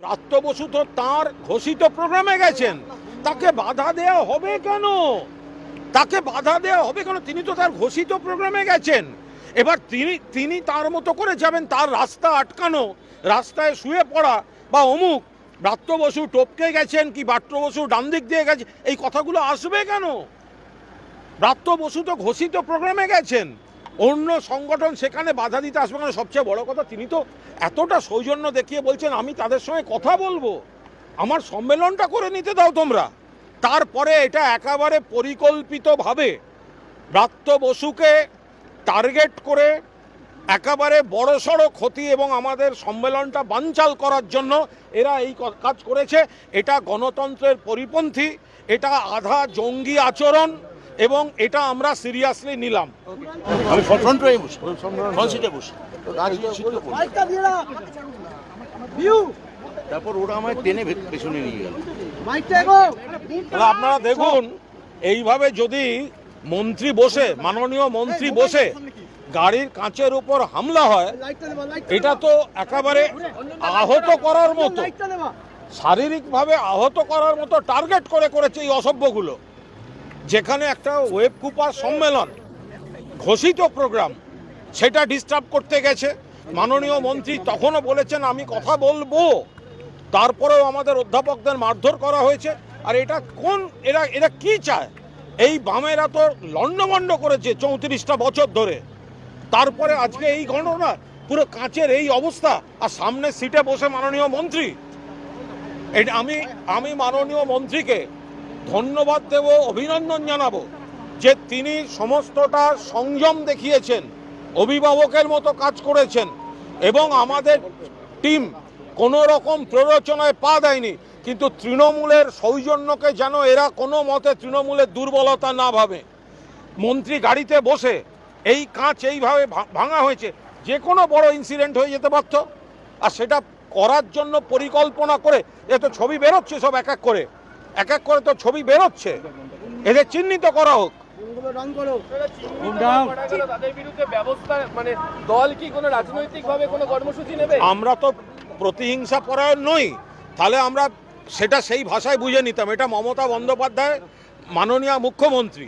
ব্রাত্য বসু তো তাঁর ঘোষিত প্রোগ্রামে গেছেন, তাকে বাধা দেওয়া হবে কেন? তাকে বাধা দেওয়া হবে কেন? তিনি তো তার ঘোষিত প্রোগ্রামে গেছেন। এবার তিনি তার মতো করে যাবেন, তার রাস্তা আটকানো, রাস্তায় শুয়ে পড়া বা অমুক ব্রাত্য বসু টপকে গেছেন কি ব্রাত্য বসু ডান দিক দিয়ে গেছে, এই কথাগুলো আসবে কেন? ব্রাত্য বসু তো ঘোষিত প্রোগ্রামে গেছেন, অন্য সংগঠন সেখানে বাধা দিতে আসবে কেন? সবচেয়ে বড় কথা, তিনি তো এতটা সৌজন্য দেখিয়ে বলছেন আমি তাদের সঙ্গে কথা বলবো, আমার সম্মেলনটা করে নিতে দাও তোমরা। তারপরে এটা একেবারে পরিকল্পিতভাবে ব্রাত্য বসুকে টার্গেট করে একেবারে বড়সড় ক্ষতি এবং আমাদের সম্মেলনটা বানচাল করার জন্য এরা এই কাজ করেছে। এটা গণতন্ত্রের পরিপন্থী, এটা আধা জঙ্গি আচরণ এবং এটা আমরা সিরিয়াসলি নিলাম। আমি ফ্রন্ট রয়ে বসি, ফ্রন্ট সিটে বসি, তারপর ওরা আমায় টেনে পেছনে নিয়ে গেল। আপনারা দেখুন, এইভাবে যদি মন্ত্রী বসে, মাননীয় মন্ত্রী বসে গাড়ির কাঁচের উপর হামলা হয়, এটা তো একেবারে আহত করার মতো, শারীরিকভাবে আহত করার মতো টার্গেট করে করেছে এই অসভ্যগুলো। যেখানে একটা ওয়েব কুপার সম্মেলন, ঘোষিত প্রোগ্রাম, সেটা ডিস্টার্ব করতে গেছে। মাননীয় মন্ত্রী তখনও বলেছেন আমি কথা বলবো, তারপরেও আমাদের অধ্যাপকদের মারধর করা হয়েছে। আর এটা এরা কি চায়? এই বামেরা তো লণ্ডভণ্ড করেছে 34টা বছর ধরে, তারপরে আজকে এই ঘটনা, পুরো কাঁচের এই অবস্থা, আর সামনে সিটে বসে মাননীয় মন্ত্রী। এটা আমি মাননীয় মন্ত্রীকে ধন্যবাদ দেব, অভিনন্দন জানাবো যে তিনি সমস্তটা সংযম দেখিয়েছেন, অভিভাবকের মতো কাজ করেছেন এবং আমাদের টিম কোনো রকম প্ররোচনায় পা দেয়নি। কিন্তু তৃণমূলের সৌজন্যকে যেন এরা কোনো মতে তৃণমূলের দুর্বলতা না ভাবে। মন্ত্রী গাড়িতে বসে এই কাঁচ এইভাবে ভাঙা হয়েছে, যে কোনো বড় ইনসিডেন্ট হয়ে যেতে পারত, আর সেটা করার জন্য পরিকল্পনা করে এ তো ছবি বেরোচ্ছে, সব এক এক করে তো ছবি বেরোচ্ছে, এদের চিহ্নিত করা হোক। আমরা তো প্রতিহিংসা পরায়ণ নই, তাহলে আমরা সেটা সেই ভাষায় বুঝে নিতাম। এটা মমতা বন্দ্যোপাধ্যায় মাননীয় মুখ্যমন্ত্রী,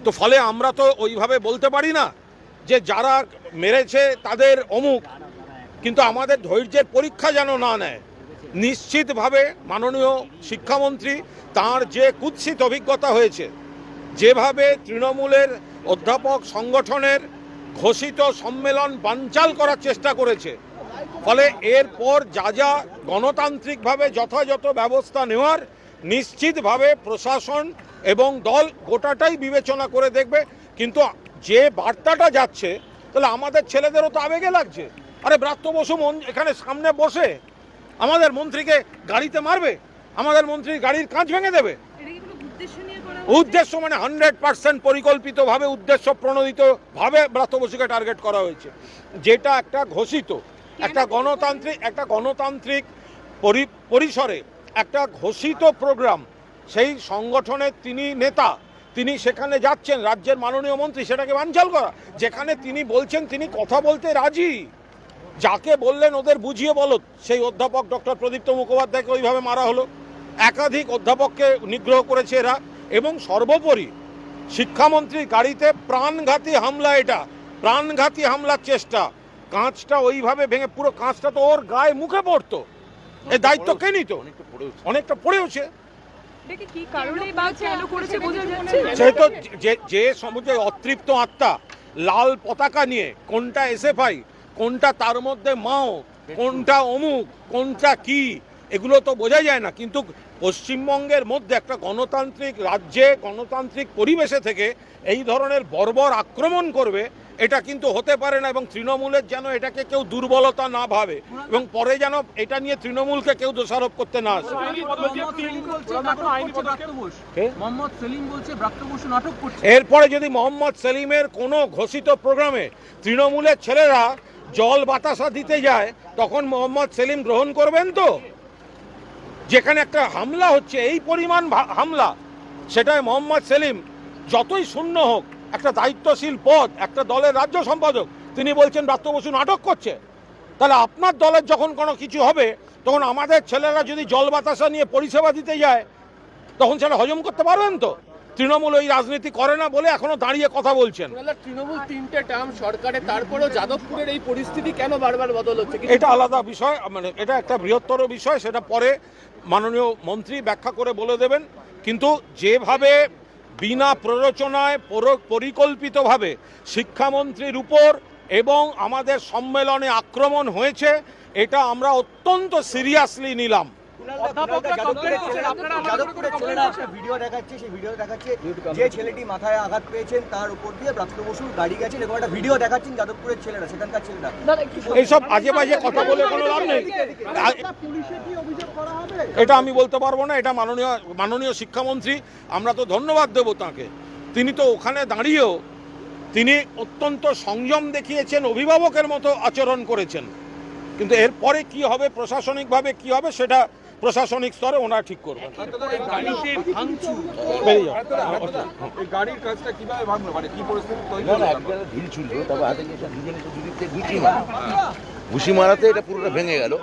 তো ফলে আমরা তো ওইভাবে বলতে পারি না যে যারা মেরেছে তাদের অমুক, কিন্তু আমাদের ধৈর্যের পরীক্ষা যেন না নেয়। নিশ্চিতভাবে মাননীয় শিক্ষামন্ত্রী তার যে কুৎসিত অভিজ্ঞতা হয়েছে, যেভাবে তৃণমূলের অধ্যাপক সংগঠনের ঘোষিত সম্মেলন বানচাল করার চেষ্টা করেছে, ফলে এরপর যা গণতান্ত্রিকভাবে যথাযথ ব্যবস্থা নেওয়ার নিশ্চিতভাবে প্রশাসন এবং দল গোটাটাই বিবেচনা করে দেখবে। কিন্তু যে বার্তাটা যাচ্ছে, তাহলে আমাদের ছেলেদেরও তো আবেগে লাগছে। আরে ব্রাত্য বসু এখানে সামনে বসে আমাদের মন্ত্রীকে গাড়িতে মারবে, আমাদের মন্ত্রীর গাড়ির কাঁচ ভেঙে দেবে। উদ্দেশ্য মানে 100% পরিকল্পিতভাবে, উদ্দেশ্য প্রণোদিতভাবে ব্রাত্য বসুকে টার্গেট করা হয়েছে, যেটা একটা ঘোষিত, একটা গণতান্ত্রিক পরিসরে একটা ঘোষিত প্রোগ্রাম। সেই সংগঠনের তিনি নেতা, তিনি সেখানে যাচ্ছেন, রাজ্যের মাননীয় মন্ত্রী, সেটাকে বানচাল করা। যেখানে তিনি বলছেন তিনি কথা বলতে রাজি, যাকে বললেন ওদের বুঝিয়ে বলো, সেই অধ্যাপক ডক্টর প্রদীপ্ত মুখোপাধ্যায়কে ওইভাবে মারা হলো। একাধিক অধ্যাপককে নিগ্রহ করেছে এরা, এবং সর্বোপরি শিক্ষামন্ত্রীর গাড়িতে প্রাণঘাতী হামলা, এটা প্রাণঘাতী হামলার চেষ্টা। কাঁচটা ওইভাবে ভেঙে, পুরো কাঁচটা তো ওর গায়ে মুখে পড়তো, এই দায়িত্ব কে নিত? অনেকটা পড়েওছে। যেহেতু যে সমুদ্রে অতৃপ্ত আত্মা লাল পতাকা নিয়ে, কোনটা এসএফআই, কোনটা তার মধ্যে মাও, কোনটা অমুক, কোনটা কি, এগুলো তো বোঝা যায় না। কিন্তু পশ্চিমবঙ্গের মধ্যে একটা গণতান্ত্রিক রাজ্যে, গণতান্ত্রিক পরিবেশে থেকে এই ধরনের বর্বর আক্রমণ করবে, এটা কিন্তু হতে পারে না। এবং তৃণমূলের যেন এটাকে কেউ দুর্বলতা না ভাবে, এবং পরে যেন এটা নিয়ে তৃণমূলকে কেউ দোষারোপ করতে না আসে। এরপরে যদি মোহাম্মদ সেলিমের কোনো ঘোষিত প্রোগ্রামে তৃণমূলের ছেলেরা জল বাতাসা দিতে যায়, তখন মোহাম্মদ সেলিম গ্রহণ করবেন তো? যেখানে একটা হামলা হচ্ছে, এই পরিমাণ হামলা, সেটাই মোহাম্মদ সেলিম যতই শূন্য হোক, একটা দায়িত্বশীল পদ, একটা দলের রাজ্য সম্পাদক, তিনি বলছেন ব্রাত্য বসু নাটক করছে। তাহলে আপনার দলের যখন কোনো কিছু হবে, তখন আমাদের ছেলেরা যদি জল বাতাসা নিয়ে পরিষেবা দিতে যায় তখন সেটা হজম করতে পারবেন তো? তৃণমূল ওই রাজনীতি করে না বলে এখনো দাঁড়িয়ে কথা বলছেন। তৃণমূল 3টে টার্ম সরকারে, তারপরেও যাদবপুরের এই পরিস্থিতি কেন বারবার বদল হচ্ছে? এটা আলাদা বিষয়, মানে এটা একটা বৃহত্তর বিষয়, সেটা পরে মাননীয় মন্ত্রী ব্যাখ্যা করে বলে দেবেন। কিন্তু যেভাবে বিনা প্ররোচনায় পরিকল্পিতভাবে শিক্ষামন্ত্রীর উপর এবং আমাদের সম্মেলনে আক্রমণ হয়েছে, এটা আমরা অত্যন্ত সিরিয়াসলি নিলাম। ভিডিও দেখাচ্ছে, সেই ভিডিও দেখাচ্ছে যে ছেলেটি মাথায় আঘাত পেয়েছেন তার উপর দিয়ে ব্রাত্য বসুর গাড়ি গেছেন, এবং একটা ভিডিও দেখাচ্ছেন যাদবপুরের ছেলেরা, সেখানকার ছেলেরা। এইসব আজে বাজে কথা বলে কোনো লাভ নেই। এটা আমি বলতে পারবো না, এটা মাননীয় শিক্ষামন্ত্রী, আমরা তো ধন্যবাদ দেব তাকে। তিনি তো ওখানে দাঁড়িয়েও তিনি অত্যন্ত সংযম দেখিয়েছেন, অভিভাবকের মতো আচরণ করেছেন। কিন্তু এরপরে কি হবে, প্রশাসনিকভাবে কি হবে, সেটা প্রশাসনিক স্তরে ওনারা ঠিক করবেন। গাড়ির কাজটা কিভাবে ভাঙলো, মানে কি পরিস্থিতি তৈরি না হলো? না, একটা ঢিল ছুটলো, তারপর হাতে গিয়ে দুজনে দুদিকে ঘুষি মারাতে এটা পুরোটা ভেঙে গেল।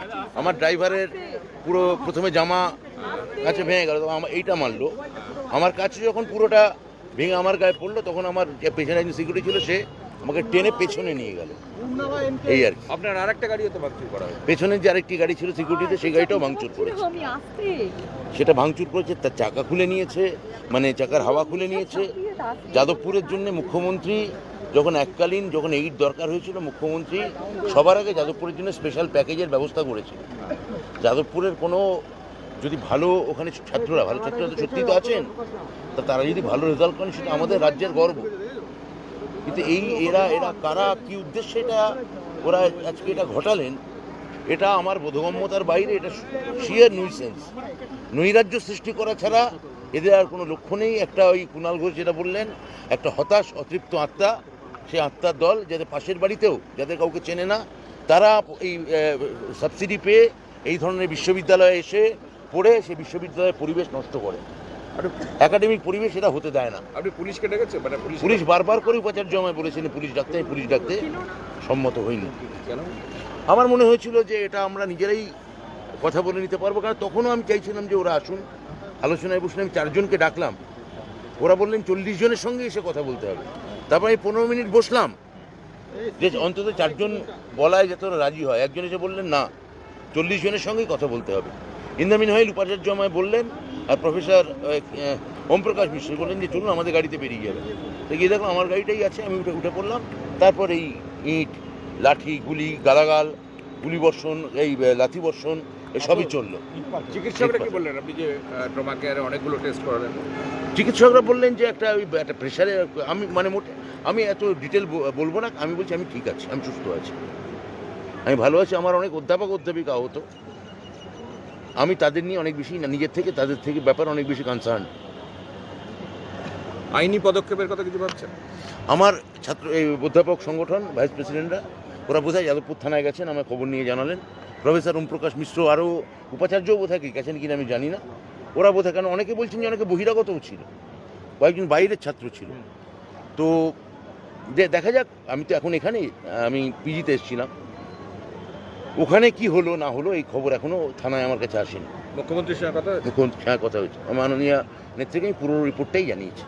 আমার ড্রাইভারের পুরো প্রথমে জামা কাছে ভেঙে গেল, তখন আমার এইটা মারলো। আমার কাছে যখন পুরোটা ভেঙে আমার গায়ে পড়লো, তখন আমার যে পেছনে একজন সিকিউরিটি ছিল, সে আমাকে টেনে পেছনে নিয়ে গেল। এই আর কি। আপনার আরেকটা গাড়িও তো ভাঙচুর করা হয়েছে। পেছনে যে আরেকটি গাড়ি ছিল সিকিউরিটিতে, সেই গাড়িটাও ভাঙচুর করেছে। সেটা ভাঙচুর করেছে, তার চাকা খুলে নিয়েছে, মানে চাকার হাওয়া খুলে নিয়েছে। যাদবপুরের জন্য মুখ্যমন্ত্রী যখন যখন এইড দরকার হয়েছিল, মুখ্যমন্ত্রী সবার আগে যাদবপুরের জন্য স্পেশাল প্যাকেজের ব্যবস্থা করেছিল। যাদবপুরের কোনো যদি ভালো, ওখানে ভালো ছাত্ররা তো সত্যিই তো আছেন, তা তারা যদি ভালো রেজাল্ট করেন, সেটা আমাদের রাজ্যের গর্ব। কিন্তু এরা কারা, কি উদ্দেশ্যে ওরা আজকে এটা ঘটালেন, এটা আমার বোধগম্যতার বাইরে। এটা শিয়ার নুইসেন্স, নৈরাজ্য সৃষ্টি করা ছাড়া এদের আর কোনো লক্ষ্য নেই। একটা ওই কুণাল ঘোষ যেটা বললেন, একটা হতাশ অতৃপ্ত আত্মা, সেই আত্মার দল, যাদের পাশের বাড়িতেও যাদের কাউকে চেনে না, তারা এই সাবসিডি পেয়ে এই ধরনের বিশ্ববিদ্যালয়ে এসে পড়ে সেই বিশ্ববিদ্যালয়ের পরিবেশ নষ্ট করে, একাডেমিক পরিবেশ এটা হতে দেয় না। আপনি পুলিশকে ডেকেছেন? মানে পুলিশ বারবার করে উপাচার্য আমায় বলেছেন পুলিশ ডাকতে সম্মত হয়নি। কেন? আমার মনে হয়েছিল যে এটা আমরা নিজেরাই কথা বলে নিতে পারবো, কারণ তখনও আমি চাইছিলাম যে ওরা আসুন, আলোচনায় বসলে। আমি 4 জনকে ডাকলাম, ওরা বললেন 40 জনের সঙ্গে এসে কথা বলতে হবে। তারপর আমি 15 মিনিট বসলাম যে অন্তত 4 জন বলায় যাতে ওরা রাজি হয়। একজন এসে বললেন না, 40 জনের সঙ্গেই কথা বলতে হবে। ইন দ্য মিন হোয়াইল উপাচার্য আমায় বললেন, আর প্রফেসর ওমপ্রকাশ মিশ্র বললেন যে চলুন আমাদের গাড়িতে বেরিয়ে যাবে। তো গিয়ে দেখলাম আমার গাড়িটাই আছে, আমি উঠে পড়লাম। তারপর এই ইট, লাঠি, গুলি, গালাগাল, গুলি বর্ষণ, এই লাঠি বর্ষণ, এসবই চললো। চিকিৎসকরা কি বললেন? আপনি যে ট্রমা কেয়ারে অনেকগুলো টেস্ট করালেন। চিকিৎসকরা বললেন যে একটা প্রেশারে, আমি এত ডিটেল বলবো না। আমি বলছি আমি ঠিক আছি, আমি সুস্থ আছি, আমি ভালো আছি। আমার অনেক অধ্যাপিকা আহত, আমি তাদের নিয়ে অনেক বেশি, নিজের থেকে তাদের থেকে ব্যাপার অনেক বেশি কনসার্ন। আইনি পদক্ষেপের কথা কিছু ভাবছেন? আমার এই অধ্যাপক সংগঠন ভাইস প্রেসিডেন্টরা, ওরা বোধহয় যাদবপুর থানায় গেছেন, আমার খবর নিয়ে জানালেন। প্রফেসর ওমপ্রকাশ মিশ্র আরও উপাচার্যও বোধহয় গেছেন কিনা আমি জানি না। ওরা বোধহয়, কেন অনেকে বলছেন যে অনেকে বহিরাগতও ছিল, কয়েকজন বাইরের ছাত্র ছিল। তো দেখা যাক। আমি তো এখন এখানেই, আমি পিজিতে এসেছিলাম, ওখানে কি হলো না হলো এই খবর এখনও থানায় আমার কাছে আসেনি। মুখ্যমন্ত্রীর সঙ্গে কথা? মুখ্যমন্ত্রীর সঙ্গে কথা হয়েছে, মাননীয় নেত্রীকে আমি পুরো রিপোর্টটাই জানিয়েছি।